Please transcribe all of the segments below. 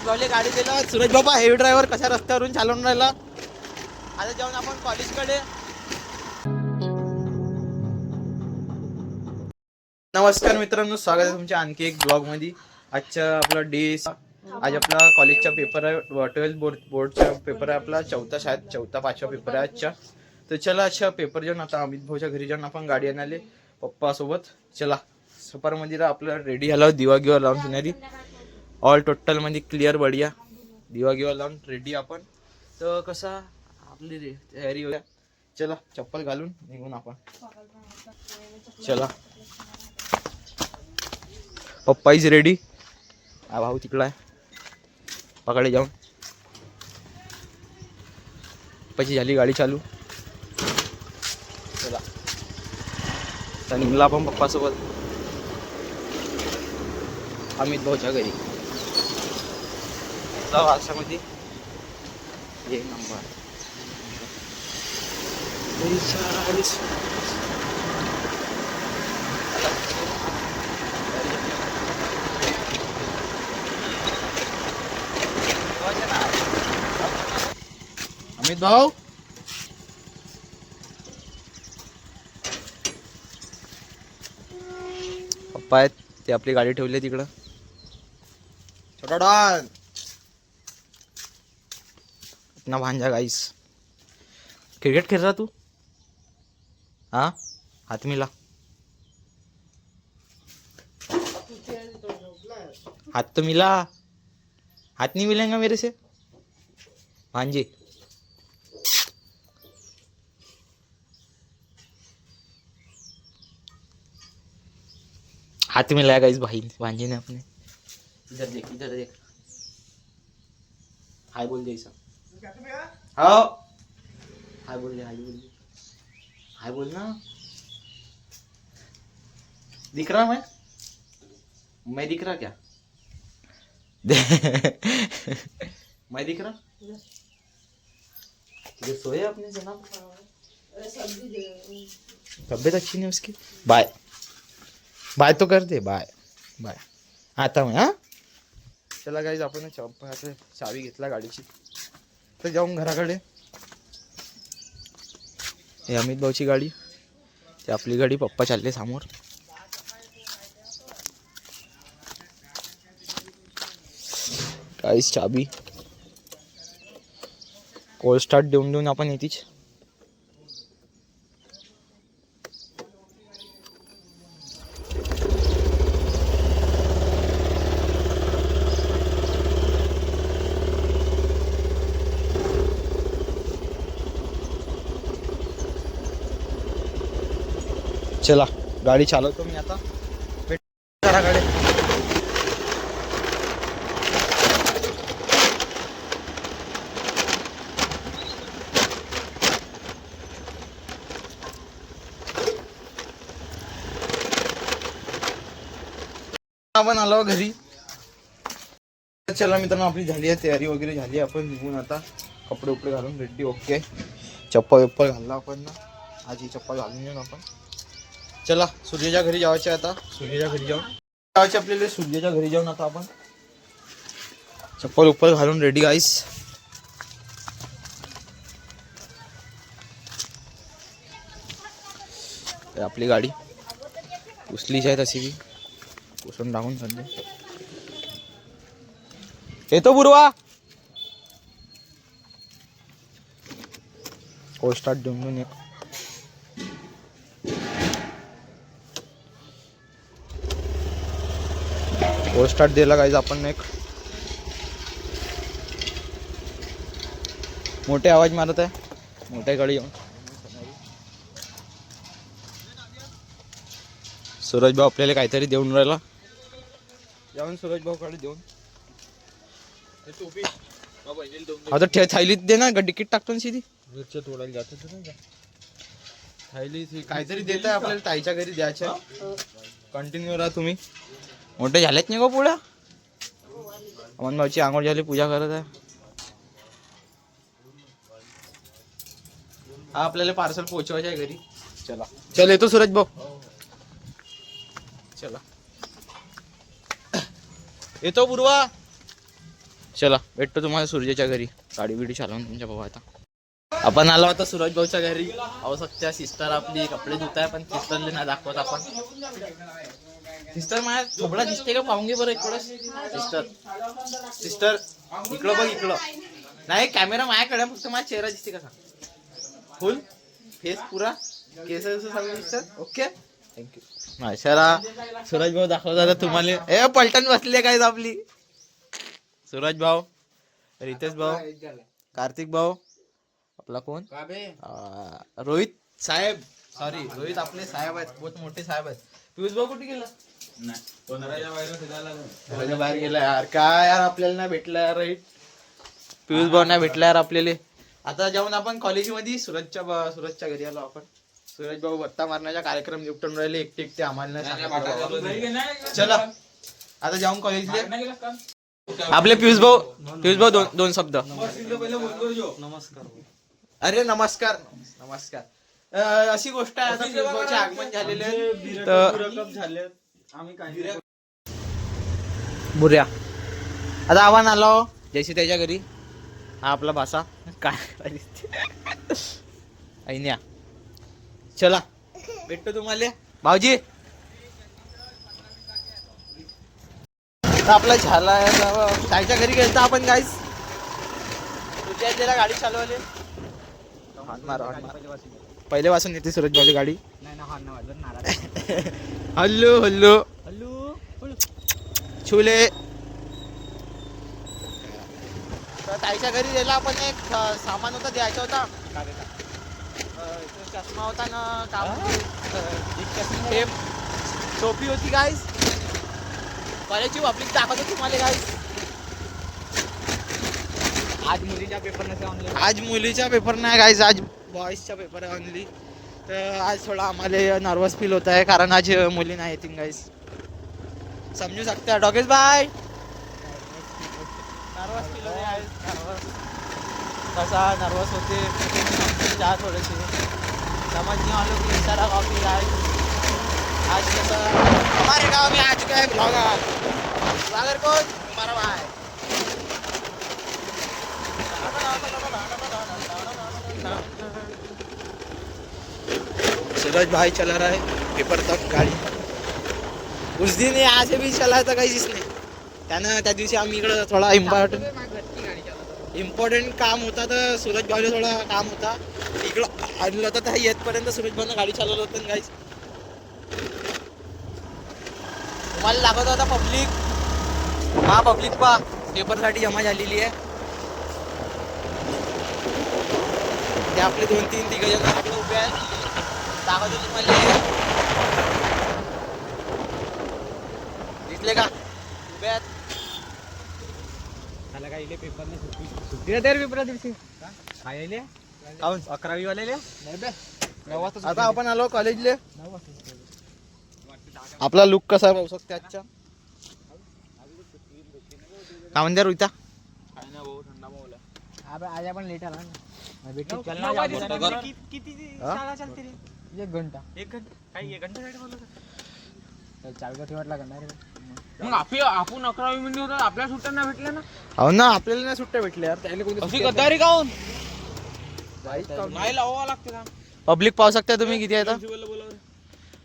भाऊले गाडी दिला. सूरज बाबा हेवी ड्रायव्हर कशा रस्त्यावरून चालवून राहिला. आता जाऊन आपण कॉलेजकडे. नमस्कार मित्रांनो, स्वागत आहे तुमच्या आणखी एक ब्लॉग मध्ये. आजचा आपला डे, आज आपला कॉलेजचा पेपर आहे. 12th बोर्डचा पेपर आहे आपला. शायद चौथा पाचवा पेपर आहे आजचा. तर चला अच्छा पेपर जाऊन आता अमित भाऊच्या घरी जाऊन आपण गाडी आणाले पप्पा सोबत. चला सुपर मध्ये आपला रेडी झाला. दिवा गिवा लावून फिरणारी ऑल टोटल मध्ये क्लिअर बढिया. दिवा गिवा लावून रेडी आपण. तर कसा आपली तयारी होत्या. चला चप्पल घालून निघून आपण. चला पप्पा इज रेडी. हा भाऊ तिकडला आहे. पकडे जाऊन पप्पाची झाली गाडी चालू. चला तर निघला आपण पप्पासोबत अमित भाऊच्या घरी. वारसामध्ये एक नंबर. अमित भाऊ पप्पा आहेत ते. आपली गाडी ठेवली तिकडं. छोटा डॉन अपना भांजा गाइस. क्रिकेट खेल रहा तू? हाँ हाथ मिला. हाथ तो मिला. हाथ नहीं मिलेगा मेरे से भांजे. हाथ मिलाया गाइस भाई भांजे ने अपने. इधर देख इधर देख. हाय बोल जैसा. हाँ हाय बोल. हाय बोल. हाय बोल ना. दिख रहा मैं दिख रहा क्या? मैं दिख रहा. ये सोए अपने जनाब. तबीयत अच्छी नहीं उसकी. बाय बाय तो कर दे. बाय बाय आता मैं. हाँ चला गाईज आपण चावी घेतला गाडीची. तर जाऊन घराकडे. हे अमित भाऊची गाडी, ते आपली गाडी. पप्पा चालले समोर. गाईज चाबी कोल्ड स्टार्ट देऊन देऊन आपण येतीच. चला गाडी चालवतो मी आता. घराकडे. आपण आलो घरी. चला मित्रांनो आपली झाली आहे तयारी वगैरे झाली. आपण निघून आता कपडे उपडे घालून रेडी. ओके चप्पल विप्पल घालला आपण ना. आज ही चप्पल घालून येऊन आपण. चला सूर्याच्या घरी जायचे. आता सूर्याच्या घरी जाऊन जायचे आपल्याला. सूर्याच्या घरी जाऊन आता आपण चप्पल उप्पल घालून रेडी गाईस. आपली गाडी पुसलीच आहे तशी बी. पुसून टाकून सध्या येतो बुरवा. कोल्ड स्टार्ट देऊन देऊन एक. कोल्ड स्टार्ट दिला गाईज आपण एक. मोठे आवाज मारत आहे. मोठ्या गाडी येऊन सूरज भाऊ आपल्याला काहीतरी देऊन राहिला. जाऊन सूरज भाऊ कडे देऊन. आता थैलीत दे ना. तिकीट टाकतो ना सीधी. मिरच्या तोडायला जात होतं ना. थैली काहीतरी देत आहे आपल्याला. ताईच्या घरी द्यायचं. कंटिन्यू राहा तुम्ही. मोठे झालेच नाही का पुढं. अमन भाऊची आंघोळ झाली. पूजा करत आहे. हा आपल्याला पार्सल पोहोचवायचं आहे घरी. चला चल येतो सूरज भाऊ. चला येतो बुरवा. चला भेटतो तुम्हाला सूर्याच्या घरी, गाडी बिडी चालवून तुमच्या भाऊ. आता आपण आलो होता सूरज भाऊच्या घरी. आवश्यकता सिस्टर आपली कपडे धुत आहे, पण सिस्टरले नाही दाखवत आपण. सिस्टर माझ्या थोबडा दिसते का, पाहून घे बरं इकडं. सिस्टर सिस्टर इकडं बघ, इकडं नाही कॅमेरा माझ्याकडे, फक्त माझा चेहरा दिसते कसा, फुल फेस पुरा, केस सांगू सिस्टर. Okay thank you. माशाला सूरज भाऊ दाखवत आता तुम्हाला. ए पलटण बसले काय आपली. सूरज भाऊ, रितेश भाऊ, कार्तिक भाऊ, आपला कोण रोहित साहेब, सॉरी रोहित आपले साहेब आहेत, बहुत मोठे साहेब आहेत. पियुष भाऊ कुठे गेला, बाहेर गेला यार. काय यार आपल्याला नाही भेटला यार रोहित, पियुष भाऊ नाही भेटला यार आपल्याला. आता जाऊन आपण कॉलेजमध्ये सूरजच्या घरी आलो आपण. सूरज भाऊ बत्ता मारण्याचा कार्यक्रम निपटून राहिले एकटे एकटे, आम्हाला चला आता जाऊन कॉलेजले. आपले पियुष भाऊ दोन शब्द. नमस्कार. अरे नमस्कार नमस्कार. अशी गोष्ट आहे, आता पियुष भाऊचे आगमन झालेले झाले. आम्ही काय बुऱ्या आता आव्हान आलो जयशी त्याच्या घरी. हा आपला भाषा काय ऐन्या. चला भेटतो तुम्हाला भाऊजी. आपला झाला ताईच्या घरी गेलता आपण गाईस. तुझ्या त्याला गाडी चालवले. पहिले पासून येते सूरज भाऊची गाडी. हल्लो हल्लो हल्लो छुले. ताईच्या घरी गेला आपण, एक सामान होता द्यायचा होता. चष्मा होता ना, काम टोपी होती गाईस. कॉलेजची पब्लिक दाखवतो तुम्हाला गाईस. आज मुलीचा पेपर नाही गाईस, आज बॉईजचा पेपर आहे ऑनली. तर आज थोडा आम्हाला नर्वस फील होत आहे, कारण आज मुली नाही येतील गाईस. समजू शकता डॉगेश बाय. नर्वस फील होते गाईस, कसा नर्वस होते जा थोडेसे समझ नहीं वालों की सारा कॉफी गाइस. आज कैसा हमारे गांव में आज का ब्लॉगर ब्लॉगर कौन, हमारा भाई सूरज भाई चला रहा है पेपर तक गाड़ी. उस दिन ये आज भी चला था काही इसने. त्यानं त्या दिवशी आम्ही इकडं थोडा इम्पॉर्टंट काम होता, तर सूरज भाईला थोडा काम होता इकडं आणलं होतं. तर येतपर्यंत सूरज भाईनं गाडी चालवलं होतं गाईस. तुम्हाला लागत होता पब्लिक. हा पब्लिक पा पेपरसाठी जमा झालेली आहे. ते आपले 2-3 तिघ जण इकडे उभे आहेत. दाखवतो तुम्हाला, दिसले का उभे आहेत. पेपर दिवशी काय 11वी वाले. आता आपण आलो कॉलेजले. आपला लुक कसा पाहू शकते आजच्या. काय म्हणते रोहिता. आज आपण लेट आला ना. किती शाळा चालते रे. 1 घंटा काही 1 घंटा चालू ठेवटला करणार. मग आपण 11वी मध्ये होतो, आपल्या सुट्ट्या नाही भेटल्या ना. हो ना, आपल्याला नाही सुट्ट्या भेटल्या यार. त्याला कोणी गद्दारी काऊन नाही लावावं लागते का. पब्लिक पाहू शकता तुम्ही किती आहे.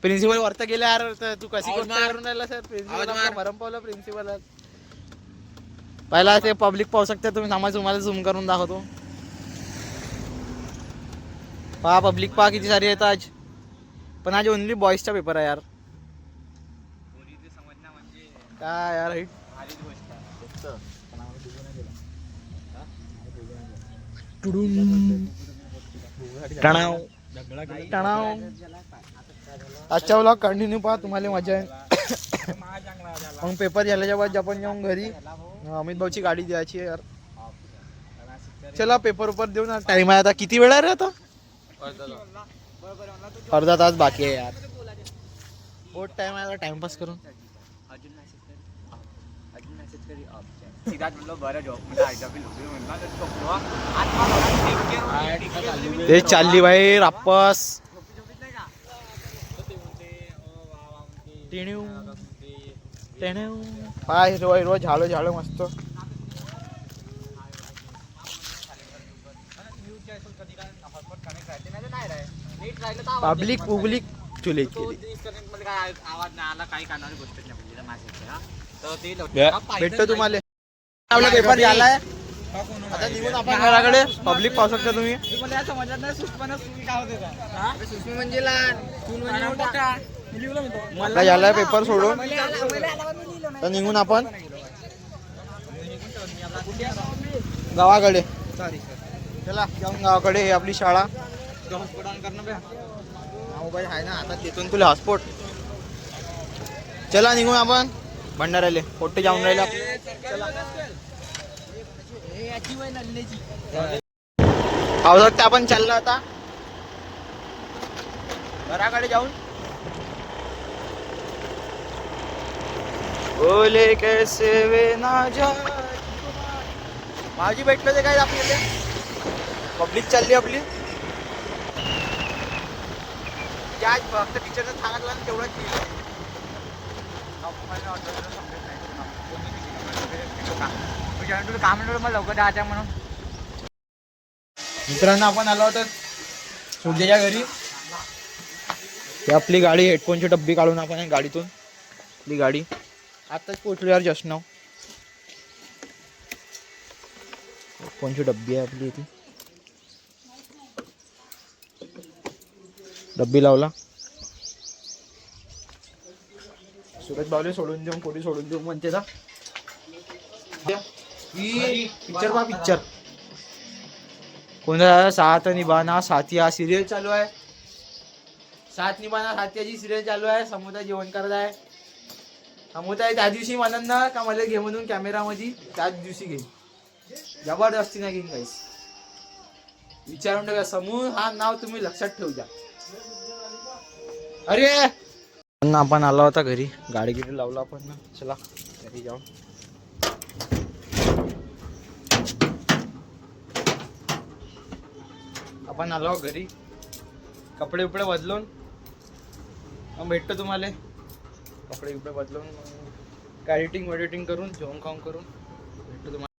प्रिन्सिपल वरता गेला यार. तू कशी गोष्ट करून राहिला सर. प्रिन्सिपल मरम पावलं प्रिन्सिपल. पहिला ते पब्लिक पाहू शकता तुम्ही. समाज तुम्हाला झूम करून दाखवतो. पहा पब्लिक पहा किती सारी येतं आज. पण आज ओनली बॉईजचा पेपर आहे यार. काय यार आजच्या व्लॉग कंटिन्यू पहा, तुम्हाला मजा आहे. मग पेपर झाल्याच्या बाद आपण जाऊन घरी अमित भाऊची गाडी द्यायची आहे यार. चला पेपर उपर देऊ ना. टाइम आहे आता. किती वेळ आहे रे आता. अर्धा तास बाकी आहे यार. बहुत टाइम आहे आता टाइमपास करून. ते चालली बाई रापस. पाय हिरवा हिरवा झाडं झाडं मस्त. पब्लिक चुलीत केली. भेटतो तुम्हाला. आपला पेपर झालाय आता निघून आपण घराकडे. पब्लिक पाहू शकता तुम्ही. मला झालाय पेपर सोडून तर निघून आपण गावाकडे. चला जाऊन गावाकडे. हे आपली शाळा. मोबाईल आहे ना आता तिथून तुला हॉटस्पॉट. चला निघून आपण भंडाऱ्याले. पोट्टे जाऊन राहिले. पावसात आपण चाललो आता घराकडे जाऊन. बोले कैसे वे ना जा. माझी भेटलं ते काय आपल्याला. पब्लिक चालली आपली. त्या फक्त टीचरनं सांगितलं ना तेवढंच केलं. लवकर द्यायचं म्हणून. मित्रांनो आपण आलो होतो सूर्याच्या घरी. ही आपली गाडी. हेडफोनची डब्बी काढून आपण गाडीतून. आपली गाडी आताच पोहोचलो यार जस्ट नाव. हेडफोनची डब्बी आहे आपली इथे. डब्बी लावला. सुरज बावले सोडून देऊ. कोणी सोडून देऊ म्हणते ना. पिक्चर बा पिक्चर कोणता. साथ निभाना साथिया सिरियल चालू आहे. साथ निभाना साथियाची सिरियल चालू आहे. समुद्र जेवण करत आहे. समुद्र त्या दिवशी म्हणून ना का मला घे म्हणून कॅमेरामध्ये. त्याच दिवशी घे. जबरदस्ती नाही घेईन काहीच. विचारून टाका. समूह हा नाव तुम्ही लक्षात ठेवू द्या. अरे आपण आला होता घरी. गाडी गिडी लावला आपण ना. चला घरी जाऊन. आपण आलो घरी. कपडे उपडे बदलून मग भेटतो तुम्हाला. कपडे उपडे बदलून मग एडिटिंग करून जेवण खाऊन करून भेटतो तुम्हाला.